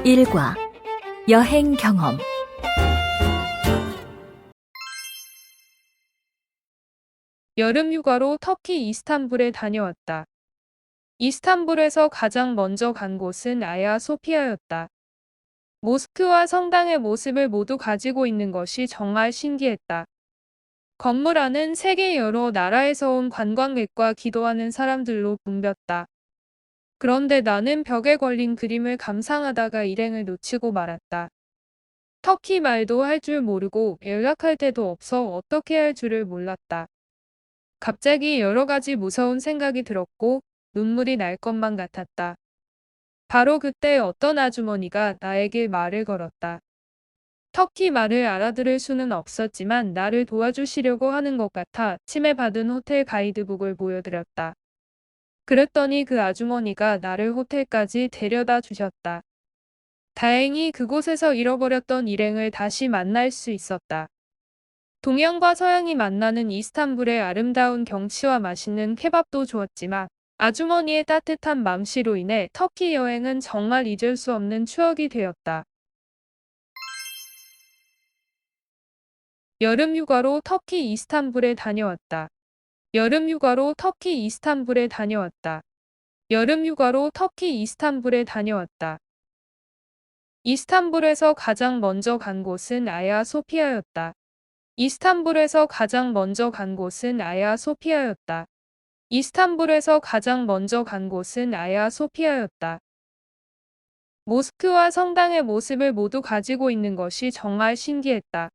일과 여행 경험. 여름 휴가로 터키 이스탄불에 다녀왔다. 이스탄불에서 가장 먼저 간 곳은 아야 소피아였다. 모스크와 성당의 모습을 모두 가지고 있는 것이 정말 신기했다. 건물 안은 세계 여러 나라에서 온 관광객과 기도하는 사람들로 붐볐다. 그런데 나는 벽에 걸린 그림을 감상하다가 일행을 놓치고 말았다. 터키 말도 할 줄 모르고 연락할 데도 없어 어떻게 할 줄을 몰랐다. 갑자기 여러 가지 무서운 생각이 들었고 눈물이 날 것만 같았다. 바로 그때 어떤 아주머니가 나에게 말을 걸었다. 터키 말을 알아들을 수는 없었지만 나를 도와주시려고 하는 것 같아 침해받은 호텔 가이드북을 보여드렸다. 그랬더니 그 아주머니가 나를 호텔까지 데려다 주셨다. 다행히 그곳에서 잃어버렸던 일행을 다시 만날 수 있었다. 동양과 서양이 만나는 이스탄불의 아름다운 경치와 맛있는 케밥도 좋았지만 아주머니의 따뜻한 맘씨로 인해 터키 여행은 정말 잊을 수 없는 추억이 되었다. 여름 휴가로 터키 이스탄불에 다녀왔다. 여름 휴가로 터키 이스탄불에 다녀왔다. 여름 휴가로 터키 이스탄불에 다녀왔다. 이스탄불에서 가장 먼저 간 곳은 아야 소피아였다. 이스탄불에서 가장 먼저 간 곳은 아야 소피아였다. 이스탄불에서 가장 먼저 간 곳은 아야 소피아였다. 모스크와 성당의 모습을 모두 가지고 있는 것이 정말 신기했다.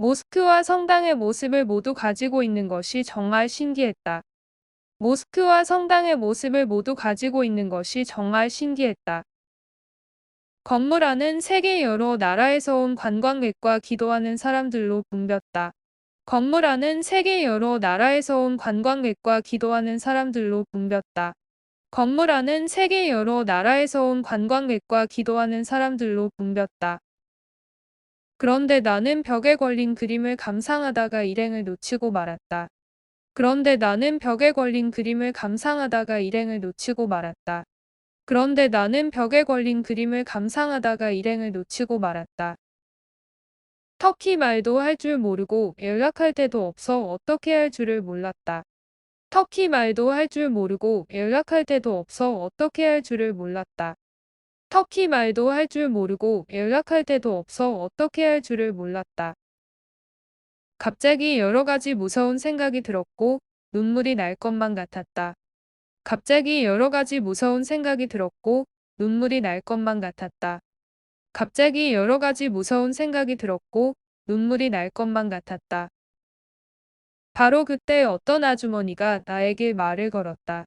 모스크와 성당의 모습을 모두 가지고 있는 것이 정말 신기했다. 모스크와 성당의 모습을 모두 가지고 있는 것이 정말 신기했다. 건물 안은 세계 여러 나라에서 온 관광객과 기도하는 사람들로 붐볐다. 건물 안은 세계 여러 나라에서 온 관광객과 기도하는 사람들로 붐볐다. 건물 안은 세계 여러 나라에서 온 관광객과 기도하는 사람들로 붐볐다. 그런데 나는 벽에 걸린 그림을 감상하다가 일행을 놓치고 말았다. 그런데 나는 벽에 걸린 그림을 감상하다가 일행을 놓치고 말았다. 그런데 나는 벽에 걸린 그림을 감상하다가 일행을 놓치고 말았다. 터키 말도 할 줄 모르고 연락할 데도 없어 어떻게 할 줄을 몰랐다. 터키 말도 할 줄 모르고 연락할 데도 없어 어떻게 할 줄을 몰랐다. 터키 말도 할 줄 모르고 연락할 데도 없어 어떻게 할 줄을 몰랐다. 갑자기 여러 가지 무서운 생각이 들었고 눈물이 날 것만 같았다. 갑자기 여러 가지 무서운 생각이 들었고 눈물이 날 것만 같았다. 갑자기 여러 가지 무서운 생각이 들었고 눈물이 날 것만 같았다. 바로 그때 어떤 아주머니가 나에게 말을 걸었다.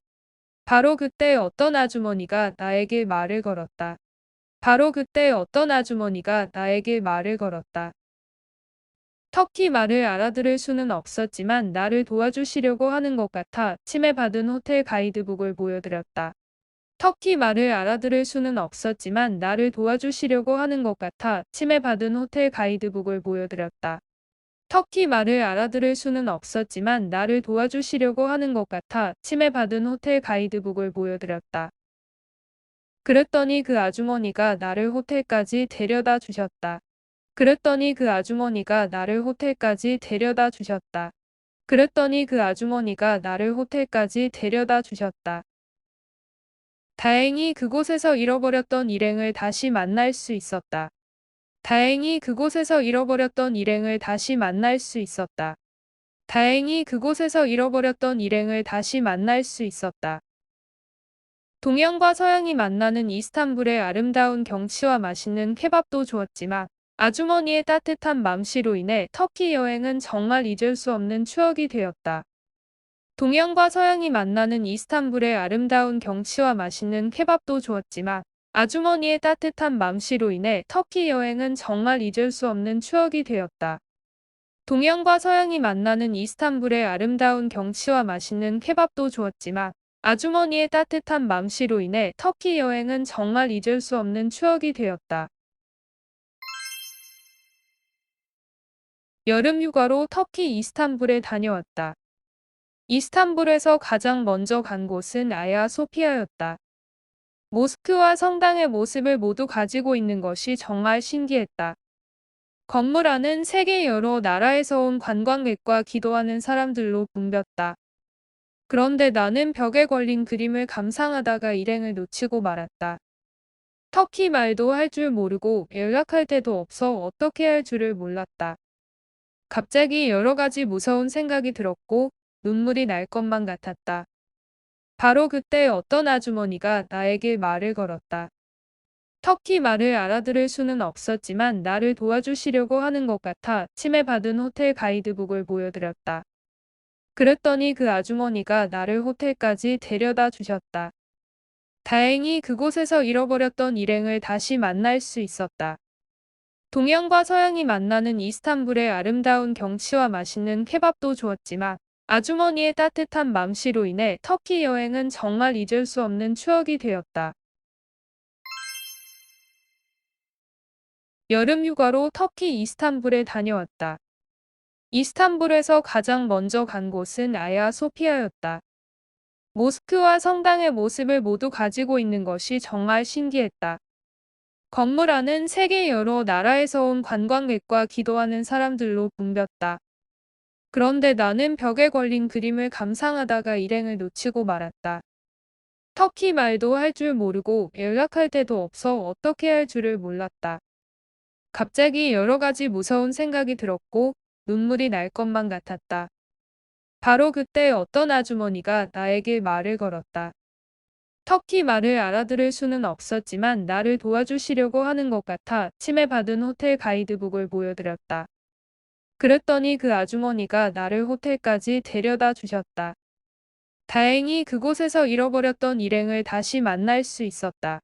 바로 그때 어떤 아주머니가 나에게 말을 걸었다. 바로 그때 어떤 아주머니가 나에게 말을 걸었다. 터키 말을 알아들을 수는 없었지만 나를 도와주시려고 하는 것 같아 침해받은 호텔 가이드북을 보여드렸다. 터키 말을 알아들을 수는 없었지만 나를 도와주시려고 하는 것 같아 침해받은 호텔 가이드북을 보여드렸다. 터키 말을 알아들을 수는 없었지만 나를 도와주시려고 하는 것 같아 침해받은 호텔 가이드북을 보여드렸다. 그랬더니 그 아주머니가 나를 호텔까지 데려다 주셨다. 그랬더니 그 아주머니가 나를 호텔까지 데려다 주셨다. 그랬더니 그 아주머니가 나를 호텔까지 데려다 주셨다. 다행히 그곳에서 잃어버렸던 일행을 다시 만날 수 있었다. 다행히 그곳에서 잃어버렸던 일행을 다시 만날 수 있었다. 다행히 그곳에서 잃어버렸던 일행을 다시 만날 수 있었다. 동양과 서양이 만나는 이스탄불의 아름다운 경치와 맛있는 케밥도 좋았지만 아주머니의 따뜻한 맘씨로 인해 터키 여행은 정말 잊을 수 없는 추억이 되었다. 동양과 서양이 만나는 이스탄불의 아름다운 경치와 맛있는 케밥도 좋았지만 아주머니의 따뜻한 맘씨로 인해 터키 여행은 정말 잊을 수 없는 추억이 되었다. 동양과 서양이 만나는 이스탄불의 아름다운 경치와 맛있는 케밥도 좋았지만 아주머니의 따뜻한 맘씨로 인해 터키 여행은 정말 잊을 수 없는 추억이 되었다. 여름 휴가로 터키 이스탄불에 다녀왔다. 이스탄불에서 가장 먼저 간 곳은 아야 소피아였다. 모스크와 성당의 모습을 모두 가지고 있는 것이 정말 신기했다. 건물 안은 세계 여러 나라에서 온 관광객과 기도하는 사람들로 붐볐다. 그런데 나는 벽에 걸린 그림을 감상하다가 일행을 놓치고 말았다. 터키 말도 할 줄 모르고 연락할 데도 없어 어떻게 할 줄을 몰랐다. 갑자기 여러 가지 무서운 생각이 들었고 눈물이 날 것만 같았다. 바로 그때 어떤 아주머니가 나에게 말을 걸었다. 터키 말을 알아들을 수는 없었지만 나를 도와주시려고 하는 것 같아 침해받은 호텔 가이드북을 보여드렸다. 그랬더니 그 아주머니가 나를 호텔까지 데려다 주셨다. 다행히 그곳에서 잃어버렸던 일행을 다시 만날 수 있었다. 동양과 서양이 만나는 이스탄불의 아름다운 경치와 맛있는 케밥도 좋았지만 아주머니의 따뜻한 맘씨로 인해 터키 여행은 정말 잊을 수 없는 추억이 되었다. 여름 휴가로 터키 이스탄불에 다녀왔다. 이스탄불에서 가장 먼저 간 곳은 아야 소피아였다. 모스크와 성당의 모습을 모두 가지고 있는 것이 정말 신기했다. 건물 안은 세계 여러 나라에서 온 관광객과 기도하는 사람들로 붐볐다. 그런데 나는 벽에 걸린 그림을 감상하다가 일행을 놓치고 말았다. 터키 말도 할 줄 모르고 연락할 데도 없어 어떻게 할 줄을 몰랐다. 갑자기 여러 가지 무서운 생각이 들었고 눈물이 날 것만 같았다. 바로 그때 어떤 아주머니가 나에게 말을 걸었다. 터키 말을 알아들을 수는 없었지만 나를 도와주시려고 하는 것 같아 침해받은 호텔 가이드북을 보여드렸다. 그랬더니 그 아주머니가 나를 호텔까지 데려다 주셨다. 다행히 그곳에서 잃어버렸던 일행을 다시 만날 수 있었다.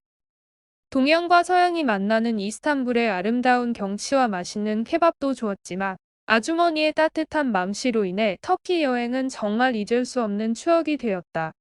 동양과 서양이 만나는 이스탄불의 아름다운 경치와 맛있는 케밥도 좋았지만 아주머니의 따뜻한 맘씨로 인해 터키 여행은 정말 잊을 수 없는 추억이 되었다.